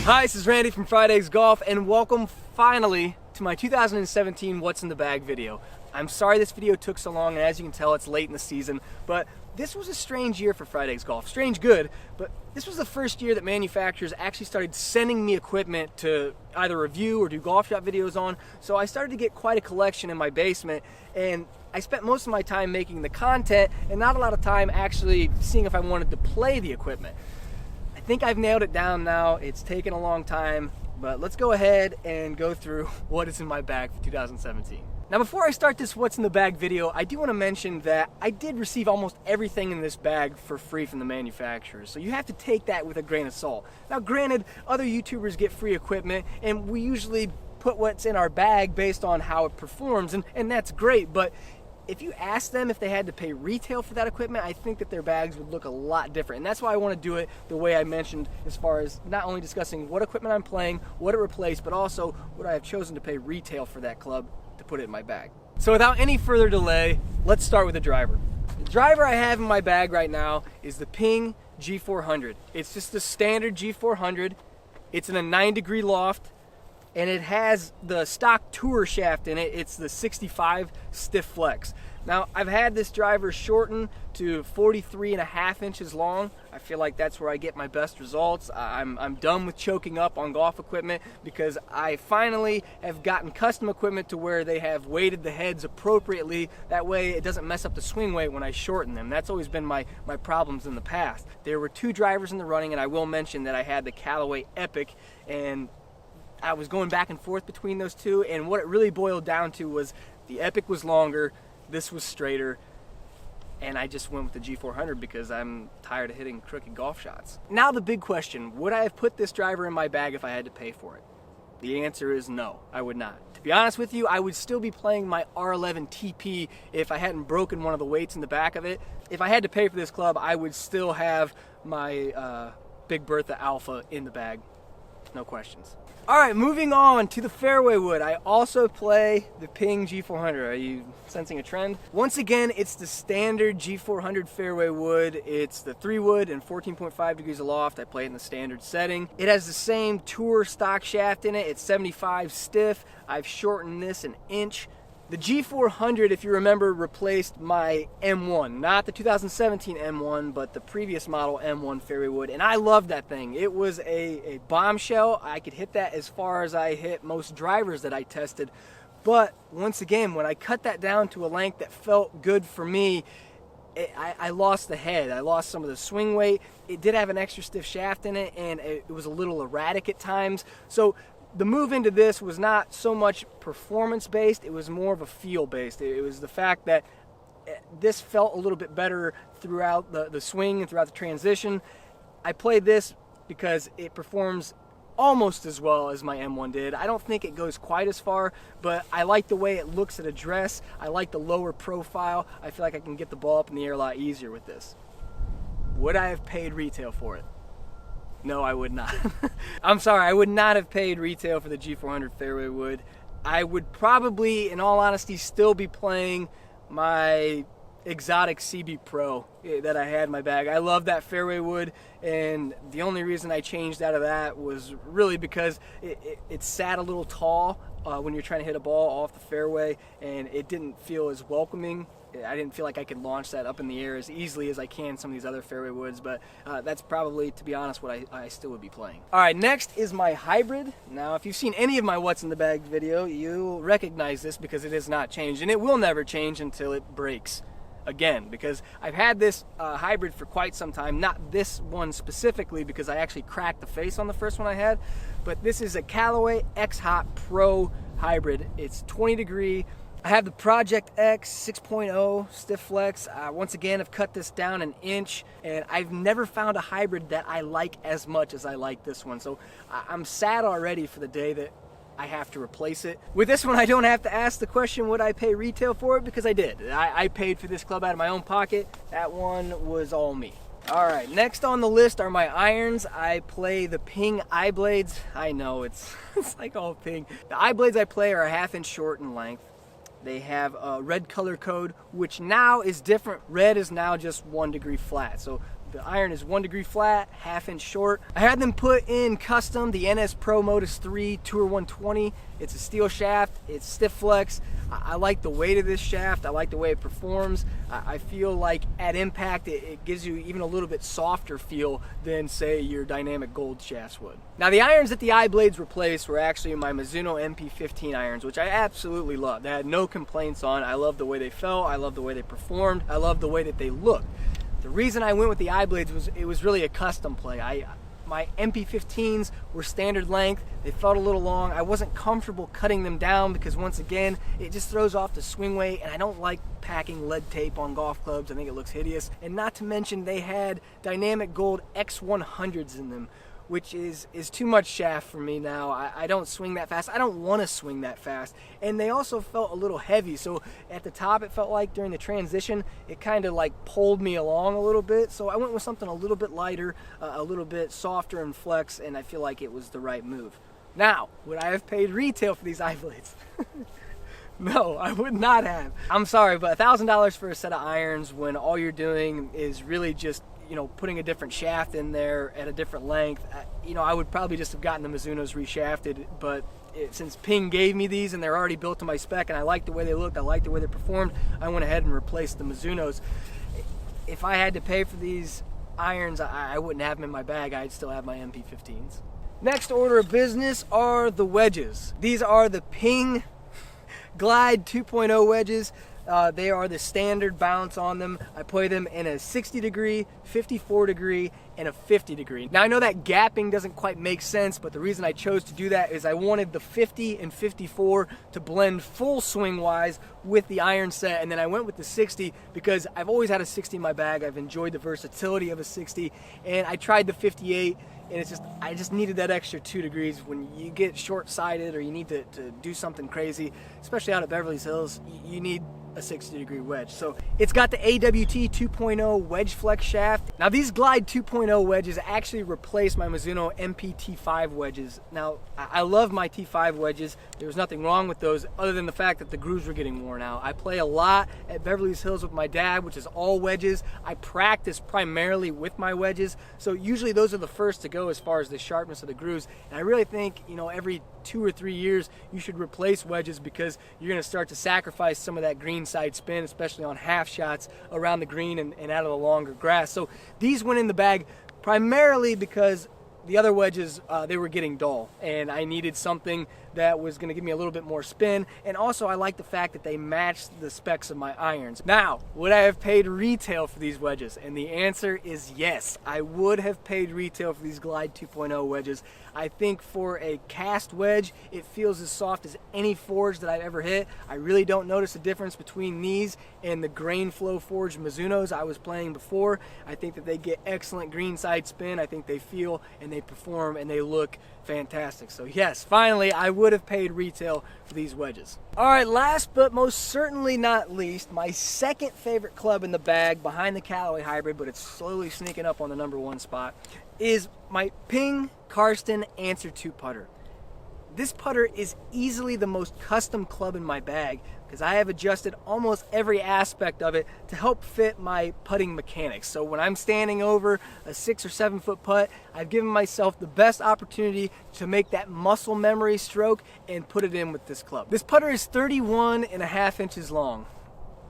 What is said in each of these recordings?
Hi, this is Randy from Fridays Golf, and welcome finally to my 2017 What's in the Bag video. I'm sorry this video took so long, and as you can tell, it's late in the season, but this was a strange year for Fridays Golf. Strange good, but this was the first year that manufacturers actually started sending me equipment to either review or do golf shop videos on, so I started to get quite a collection in my basement, and I spent most of my time making the content and not a lot of time actually seeing if I wanted to play the equipment. I think I've nailed it down now. It's taken a long time, but let's go ahead and go through what is in my bag for 2017. Now, before I start this What's in the Bag video, I do want to mention that I did receive almost everything in this bag for free from the manufacturers, so you have to take that with a grain of salt. Now, granted, other YouTubers get free equipment, and we usually put what's in our bag based on how it performs, and that's great, but if you ask them if they had to pay retail for that equipment, I think that their bags would look a lot different. And that's why I want to do it the way I mentioned, as far as not only discussing what equipment I'm playing, what it replaced, but also what I have chosen to pay retail for that club to put it in my bag. So without any further delay, let's start with the driver. The driver I have in my bag right now is the Ping G400. It's just the standard G400. It's in a 9-degree loft, and it has the stock tour shaft in it. It's the 65 stiff flex. Now, I've had this driver shortened to 43.5 inches long. I feel like that's where I get my best results. I'm done with choking up on golf equipment because I finally have gotten custom equipment to where they have weighted the heads appropriately. That way it doesn't mess up the swing weight when I shorten them. That's always been my problems in the past. There were two drivers in the running, and I will mention that I had the Callaway Epic, and I was going back and forth between those two, and what it really boiled down to was the Epic was longer, this was straighter, and I just went with the G400 because I'm tired of hitting crooked golf shots. Now the big question, would I have put this driver in my bag if I had to pay for it? The answer is no, I would not. To be honest with you, I would still be playing my R11 TP if I hadn't broken one of the weights in the back of it. If I had to pay for this club, I would still have my Big Bertha Alpha in the bag, no questions. Alright, moving on to the fairway wood. I also play the Ping G400. Are you sensing a trend? Once again, it's the standard G400 fairway wood. It's the 3 wood and 14.5 degrees aloft. I play it in the standard setting. It has the same tour stock shaft in it. It's 75 stiff. I've shortened this an inch. The G400, if you remember, replaced my M1, not the 2017 M1, but the previous model M1 fairway wood, and I loved that thing. It was a bombshell. I could hit that as far as I hit most drivers that I tested, but once again, when I cut that down to a length that felt good for me, I lost the head. I lost some of the swing weight. It did have an extra stiff shaft in it, and it was a little erratic at times. So the move into this was not so much performance-based, it was more of a feel-based. It was the fact that this felt a little bit better throughout the swing and throughout the transition. I played this because it performs almost as well as my M1 did. I don't think it goes quite as far, but I like the way it looks at address. I like the lower profile. I feel like I can get the ball up in the air a lot easier with this. Would I have paid retail for it? No, I would not. I'm sorry, I would not have paid retail for the G400 fairway wood. I would probably, in all honesty, still be playing my exotic CB Pro that I had in my bag. I love that fairway wood, and the only reason I changed out of that was really because it sat a little tall when you're trying to hit a ball off the fairway, and it didn't feel as welcoming. I didn't feel like I could launch that up in the air as easily as I can some of these other fairway woods, but that's probably, to be honest, what I still would be playing. Alright, next is my hybrid. Now, if you've seen any of my What's in the Bag video, you'll recognize this because it has not changed, and it will never change until it breaks again, because I've had this hybrid for quite some time. Not this one specifically, because I actually cracked the face on the first one I had, but this is a Callaway X-Hot Pro hybrid. It's 20 degree. I have the Project X 6.0 stiff flex. Once again, I've cut this down an inch, and I've never found a hybrid that I like as much as I like this one. So I'm sad already for the day that I have to replace it. With this one, I don't have to ask the question, would I pay retail for it? Because I did. I paid for this club out of my own pocket. That one was all me. Alright, next on the list are my irons. I play the Ping iBlades. I know, it's like all Ping. The iBlades I play are a 1/2 inch short in length. They have a red color code, which now is different. Red is now just 1 degree flat. So the iron is 1 degree flat, 1/2 inch short. I had them put in custom, the NS Pro Modus 3 Tour 120. It's a steel shaft, it's stiff flex. I like the weight of this shaft, I like the way it performs. I feel like at impact it gives you even a little bit softer feel than say your dynamic gold shafts would. Now the irons that the eye blades replaced were actually my Mizuno MP15 irons, which I absolutely loved. I had no complaints on. I love the way they felt, I love the way they performed, I love the way that they looked. The reason I went with the eye blades was it was really a custom play. My MP15s were standard length. They felt a little long. I wasn't comfortable cutting them down because once again, it just throws off the swing weight, and I don't like packing lead tape on golf clubs. I think it looks hideous. And not to mention they had dynamic gold X100s in them, which is too much shaft for me now. I don't swing that fast. I don't want to swing that fast. And they also felt a little heavy. So at the top, it felt like during the transition, it kind of like pulled me along a little bit. So I went with something a little bit lighter, a little bit softer in flex, and I feel like it was the right move. Now, would I have paid retail for these eye blades? No, I would not have. I'm sorry, but $1,000 for a set of irons when all you're doing is really just, you know, putting a different shaft in there at a different length. You know, I would probably just have gotten the Mizunos reshafted, but since Ping gave me these and they're already built to my spec and I like the way they looked, I like the way they performed, I went ahead and replaced the Mizunos. If I had to pay for these irons, I wouldn't have them in my bag. I'd still have my MP15s. Next order of business are the wedges. These are the Ping Glide 2.0 wedges. They are the standard bounce on them. I play them in a 60 degree, 54 degree, and a 50 degree. Now I know that gapping doesn't quite make sense, but the reason I chose to do that is I wanted the 50 and 54 to blend full swing wise with the iron set, and then I went with the 60 because I've always had a 60 in my bag. I've enjoyed the versatility of a 60, and I tried the 58, and I just needed that extra 2 degrees. When you get short-sighted or you need to do something crazy, especially out at Beverly Hills, you need a 60 degree wedge. So it's got the AWT 2.0 wedge flex shaft. Now these Glide 2.0 wedges actually replace my Mizuno MP T5 wedges. Now I love my T5 wedges. There was nothing wrong with those other than the fact that the grooves were getting worn out. I play a lot at Beverly Hills with my dad, which is all wedges. I practice primarily with my wedges. So usually those are the first to go as far as the sharpness of the grooves. And I really think, you know, every 2 or 3 years you should replace wedges because you're going to start to sacrifice some of that green side spin, especially on half shots around the green and out of the longer grass. So these went in the bag primarily because the other wedges, they were getting dull, and I needed something that was going to give me a little bit more spin, and also I like the fact that they matched the specs of my irons. Now, would I have paid retail for these wedges? And the answer is yes. I would have paid retail for these Glide 2.0 wedges. I think for a cast wedge, it feels as soft as any forge that I've ever hit. I really don't notice a difference between these and the grain flow forged Mizunos I was playing before. I think that they get excellent green side spin. I think they feel and they perform and they look fantastic. So yes, finally, I would have paid retail for these wedges. All right, last but most certainly not least, my second favorite club in the bag behind the Callaway Hybrid, but it's slowly sneaking up on the #1 spot, is my Ping Karsten Answer 2 putter. This putter is easily the most custom club in my bag because I have adjusted almost every aspect of it to help fit my putting mechanics. So when I'm standing over a 6 or 7 foot putt, I've given myself the best opportunity to make that muscle memory stroke and put it in with this club. This putter is 31.5 inches long.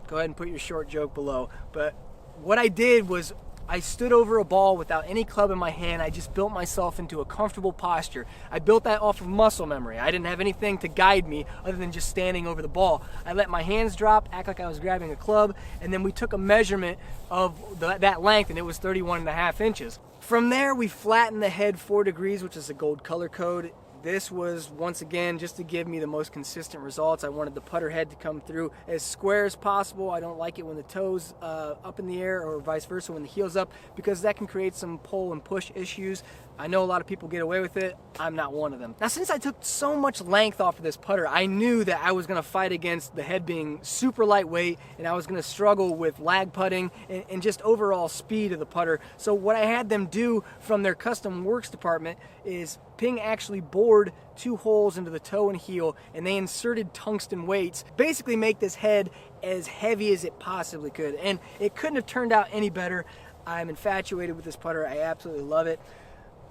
Go ahead and put your short joke below. But what I did was I stood over a ball without any club in my hand. I just built myself into a comfortable posture. I built that off of muscle memory. I didn't have anything to guide me other than just standing over the ball. I let my hands drop, act like I was grabbing a club, and then we took a measurement of that length, and it was 31.5 inches. From there, we flattened the head 4 degrees, which is a gold color code. This was, once again, just to give me the most consistent results. I wanted the putter head to come through as square as possible. I don't like it when the toes up in the air or vice versa when the heel's up because that can create some pull and push issues. I know a lot of people get away with it. I'm not one of them. Now, since I took so much length off of this putter, I knew that I was going to fight against the head being super lightweight, and I was going to struggle with lag putting and just overall speed of the putter. So what I had them do from their custom works department is Ping actually bored bored 2 holes into the toe and heel, and they inserted tungsten weights, basically make this head as heavy as it possibly could. And it couldn't have turned out any better. I'm infatuated with this putter. I absolutely love it.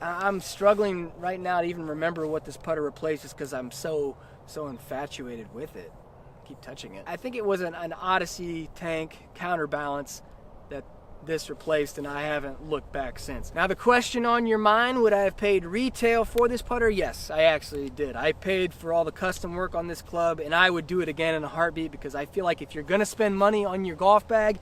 I'm struggling right now to even remember what this putter replaces because I'm so infatuated with it. Keep touching it. I think it was an Odyssey tank counterbalance that this replaced, and I haven't looked back since. Now the question on your mind, would I have paid retail for this putter? Yes, I actually did. I paid for all the custom work on this club, and I would do it again in a heartbeat because I feel like if you're gonna spend money on your golf bag,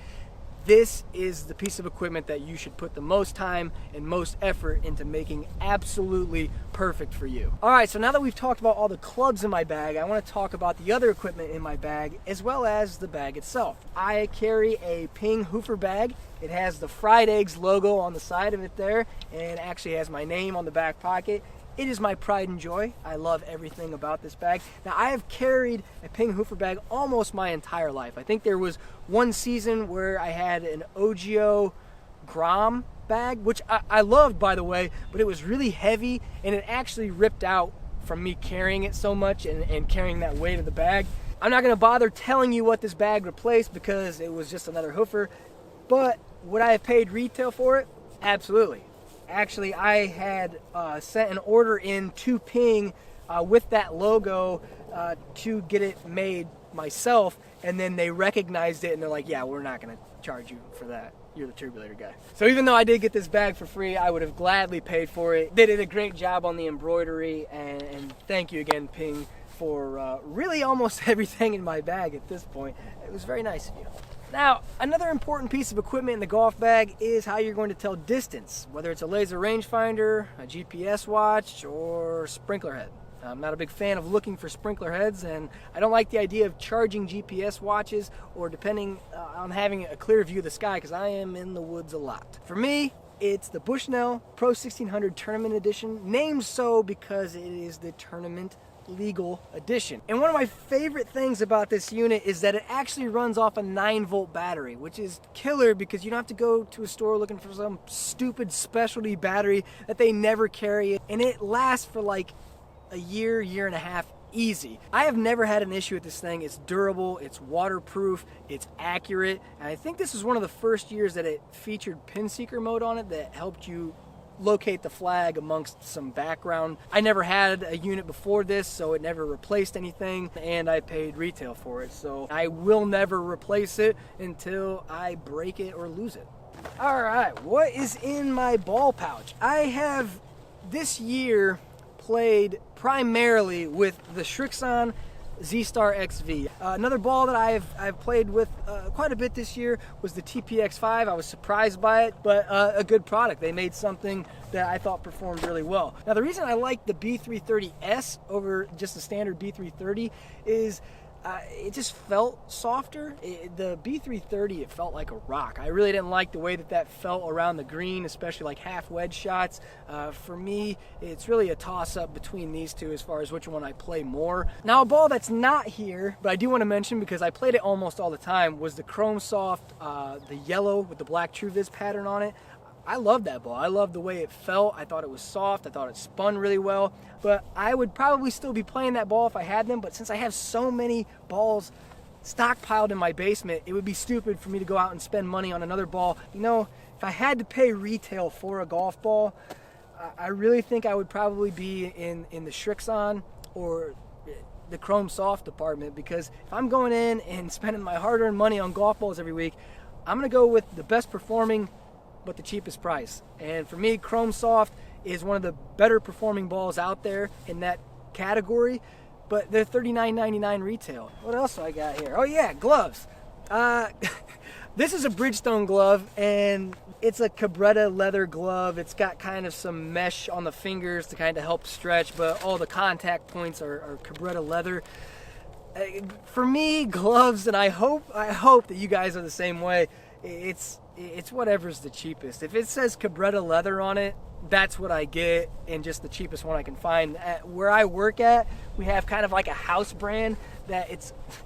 this is the piece of equipment that you should put the most time and most effort into making absolutely perfect for you. All right, so now that we've talked about all the clubs in my bag, I want to talk about the other equipment in my bag as well as the bag itself. I carry a Ping Hoofer bag. It has the Fried Eggs logo on the side of it there, and actually has my name on the back pocket. It is my pride and joy. I love everything about this bag. Now, I have carried a Ping Hoofer bag almost my entire life. I think there was one season where I had an OGO Grom bag, which I loved, by the way, but it was really heavy, and it actually ripped out from me carrying it so much and carrying that weight of the bag. I'm not going to bother telling you what this bag replaced because it was just another Hoofer, but would I have paid retail for it? Absolutely. Actually, I had sent an order in to Ping with that logo to get it made myself, and then they recognized it and they're like, yeah, we're not going to charge you for that. You're the turbulator guy. So even though I did get this bag for free, I would have gladly paid for it. They did a great job on the embroidery, and thank you again, Ping, for really almost everything in my bag at this point. It was very nice of you. Now, another important piece of equipment in the golf bag is how you're going to tell distance, whether it's a laser rangefinder, a GPS watch, or sprinkler head. I'm not a big fan of looking for sprinkler heads, and I don't like the idea of charging GPS watches or depending on having a clear view of the sky because I am in the woods a lot. For me, it's the Bushnell Pro 1600 Tournament Edition, named so because it is the tournament legal edition. And one of my favorite things about this unit is that it actually runs off a 9-volt battery, which is killer because you don't have to go to a store looking for some stupid specialty battery that they never carry, and it lasts for like a year and a half easy. I have never had an issue with this thing. It's durable, it's waterproof, it's accurate, and I think this is one of the first years that it featured pin seeker mode on it that helped you locate the flag amongst some background. I never had a unit before this, so it never replaced anything, and I paid retail for it, so I will never replace it until I break it or lose it. All right, what is in my ball pouch? I have this year played primarily with the Srixon Z-Star XV. Another ball that I've played with quite a bit this year was the TPX5. I was surprised by it, but a good product. They made something that I thought performed really well. Now, the reason I like the B330S over just the standard B330 is it just felt softer. The B330, it felt like a rock. I really didn't like the way that felt around the green, especially like half wedge shots. For me, it's really a toss-up between these two as far as which one I play more. Now, a ball that's not here, but I do want to mention because I played it almost all the time, was the Chrome Soft, the yellow with the black TrueViz pattern on it. I love that ball. I love the way it felt. I thought it was soft. I thought it spun really well. But I would probably still be playing that ball if I had them. But since I have so many balls stockpiled in my basement, it would be stupid for me to go out and spend money on another ball. You know, if I had to pay retail for a golf ball, I really think I would probably be in the Srixon or the Chrome Soft department, because if I'm going in and spending my hard-earned money on golf balls every week, I'm going to go with the best performing but the cheapest price. And for me, Chrome Soft is one of the better performing balls out there in that category, but they're $39.99 retail. What else do I got here? Oh yeah, gloves. This is a Bridgestone glove, and it's a Cabretta leather glove. It's got kind of some mesh on the fingers to kind of help stretch, but all the contact points are Cabretta leather. For me, gloves, and I hope that you guys are the same way, it's whatever's the cheapest. If it says Cabretta leather on it, that's what I get, and just the cheapest one I can find. Where I work at, we have kind of like a house brand that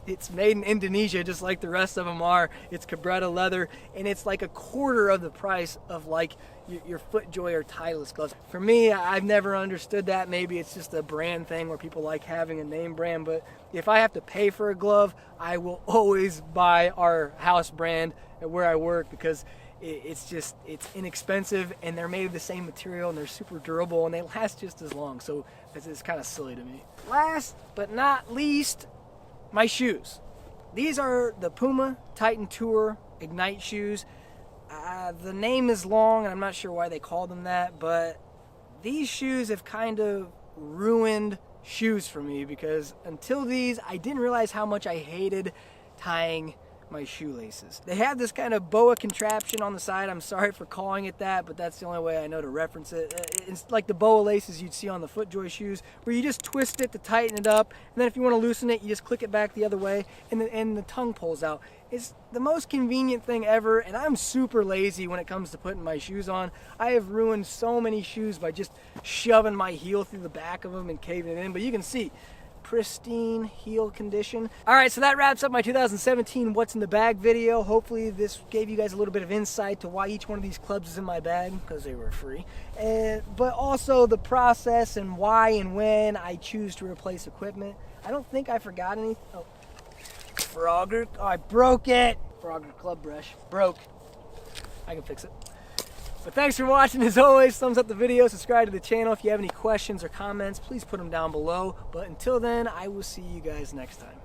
it's made in Indonesia, just like the rest of them are. It's Cabretta leather, and it's like a quarter of the price of like your FootJoy or Titleist gloves. For me, I've never understood that. Maybe it's just a brand thing where people like having a name brand, but if I have to pay for a glove, I will always buy our house brand at where I work, because it's inexpensive, and they're made of the same material, and they're super durable, and they last just as long. So it's kind of silly to me. Last but not least, my shoes. These are the Puma Titan Tour Ignite shoes. The name is long, and I'm not sure why they call them that, but these shoes have kind of ruined shoes for me, because until these, I didn't realize how much I hated tying my shoelaces. They have this kind of boa contraption on the side. I'm sorry for calling it that, but that's the only way I know to reference it. It's like the boa laces you'd see on the FootJoy shoes, where you just twist it to tighten it up, and then if you want to loosen it, you just click it back the other way, and the tongue pulls out. It's the most convenient thing ever, and I'm super lazy when it comes to putting my shoes on. I have ruined so many shoes by just shoving my heel through the back of them and caving it in, but you can see pristine heel condition. All right, so that wraps up my 2017 What's in the Bag video. Hopefully this gave you guys a little bit of insight to why each one of these clubs is in my bag, because they were free, but also the process and why and when I choose to replace equipment. I don't think I forgot anything. Oh, Frogger. Oh, I broke it. Frogger club brush. Broke. I can fix it. But thanks for watching. As always, thumbs up the video, subscribe to the channel. If you have any questions or comments, please put them down below. But until then, I will see you guys next time.